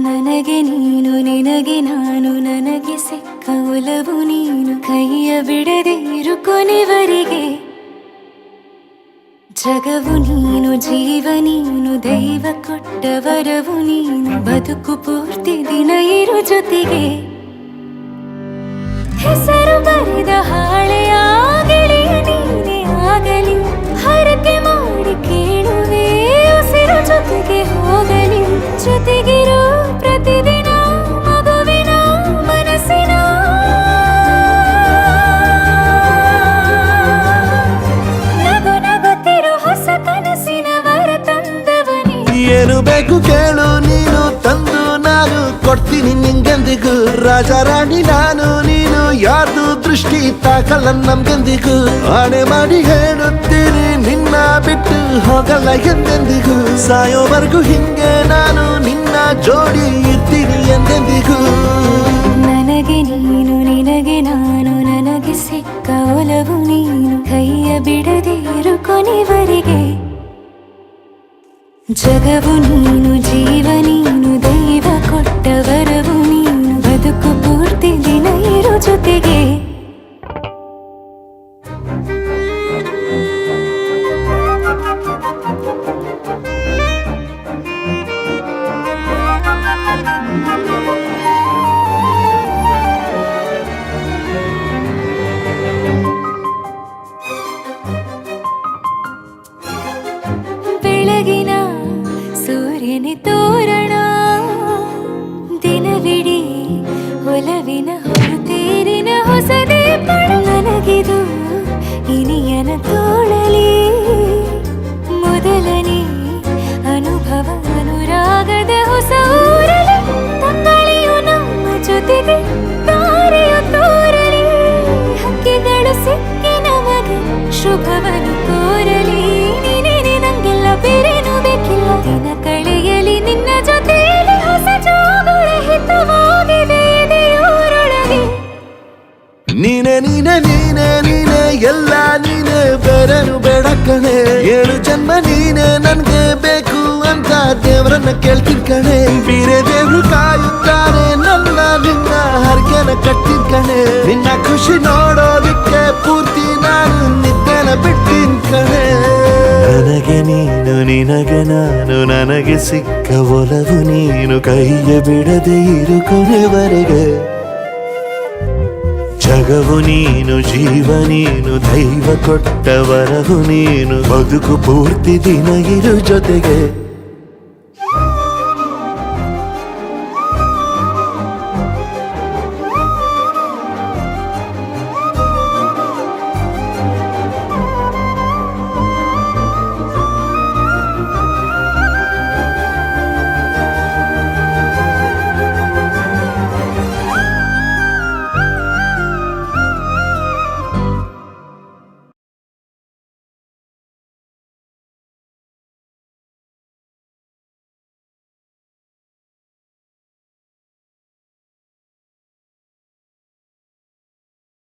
ನನಗೆ ನೀನು ನಿನಗೆ ನಾನು ನನಗೆ ಸಿಕ್ಕ ಒಲವು ನೀನು ಕೈಯ ಬಿಡದೆ ಇರು ಕೊನೆವರೆಗೆ ಜಗವು ನೀನು ಜೀವ ನೀನು ದೈವ ಕೊಟ್ಟ ವರವು ನೀನು ಬದುಕು ಪೂರ್ತಿ ದಿನ ಇರು ಜೊತೆಗೆ ಹೆಸರು ಬರೆದ ಹಾಳೆಯ ಗೆಳೆಯ ನೀನೇ ಆಗಲಿ ಹರಕೆ ಮಾಡಿ ಕೇಳುವೆ ಉಸಿರು ಜೊತೆಗೆ ಹೋಗಲಿ ಜೊತೆಗಿರೋ ಪ್ರತಿದಿನ ಮಗುವಿನ ಮನಸ್ಸಿನ ನಗು ನಗುತ್ತಿರೋ ಹೊಸ ಕನಸಿನ ವರ ತಂದವನೇ ಏನು ಬೇಕು ಕೇಳು ನೀನು ತಂದು ನಾನು ಕೊಡ್ತೀನಿ ನಿಂಗೆಂದಿಗೂ ರಾಜ ರಾಣಿ ನಾನು ನೀನು ಯಾರ್ದು ದೃಷ್ಟಿ ತಾಕಲ್ಲ ನಮ್ಗೆಂದಿಗೂ ಆಣೆ ಮಾಡಿ ಹೇಳುತ್ತೀನಿ ನಿನ್ನ ಬಿಟ್ಟು ಹೋಗಲ್ಲ ಎಂದೆಂದಿಗೂ ಸಾಯೋವರೆಗೂ ಹಿಂಗೆ ನಾನು ನಿನ್ನ ಜೋಡಿ ಇರ್ತೀನಿ ಎಂದೆಂದಿಗೂ ನನಗೆ ನೀನು ನಿನಗೆ ನಾನು ನನಗೆ ಸಿಕ್ಕ ಒಲವು ನೀನು ಕೈಯ ಬಿಡದೆ ಇರು ಕೊನೆವರೆಗೆ ಜಗವು ನೀನು ಜೀವ ನೀನು ದೈವ ಕೊಟ್ಟ ವರವು ನೀನು ಬದುಕು ಪೂರ್ತಿ ದಿನ ಇರು ಜೊತೆಗೆ ಬೆಳಗಿನ ಸೂರ್ಯನ ತೋರಣ ದಿನವಿಡೀ ಒಲವಿನ ಹೊರತೇರಿನ ಹೊಸದೇ ಪಡ ನನಗಿದು ಇನಿಯನ ತೋಳಲಿ ಮೊದಲನೇ ಅನುಭವ ಅನುರಾಗದ ಹೊಸ ಊರಲಿ ತಂಗಳಿಯು ನಮ್ಮ ಜೊತೆಗೆ ತಾರೆಯು ತೋರಲಿ ಹಕ್ಕಿಗಳು ಸಿಕ್ಕಿ ನಮಗೆ ಶುಭವನ್ನು ಕೋರಲಿ ಬೇರೇನು ಬೇಕಿಲ್ಲ ದಿನ ಕಳೆಯಲಿ ನಿನ್ನ ಜೊತೆಯಲ್ಲಿ ಹೊಸ ಜೋಗುಳ ಹಿತವಾಗಿದೆ ದೇವರೊಳಗೆ ನೀನೆ ನೀನೆ ನೀನೆ ನೀನೆ ಎಲ್ಲ ನೀನೆ ಬೇರೆನು ಬೇಡ ಕಣೆ 7 ಜನ್ಮ ನೀನೆ ನನ್ಗೆ ಬೇಕು ಅಂತ ದೇವರನ್ನ ಕೇಳ್ತೀನಿ ಕಣೆ ಬೇರೆ ದೇವ್ರು ಕಾಯುತ್ತಾರೆ ನನ್ನ ನಿನ್ನ ಹರಕೆನ ಕಟ್ಟಿನ ಕಣೆ ನಿನ್ನ ಖುಷಿ ನೋಡೋದಿಕ್ಕೆ ಪೂರ್ತಿ ನಾನು ನಿದ್ದೆನ ಬಿಟ್ಟಿನ ಕಣೆ ನನಗೆ ನೀನು ನಿನಗೆ ನಾನು ನನಗೆ ಸಿಕ್ಕ ಒಲವು ನೀನು ಕೈಯ ಬಿಡದೆ ಇರು ಕೊನೆವರೆಗೆ ಜಗವು ನೀನು ಜೀವ ನೀನು ದೈವ ಕೊಟ್ಟ ವರವು ನೀನು ಬದುಕು ಪೂರ್ತಿ ದಿನ ಇರು ಜೊತೆಗೆ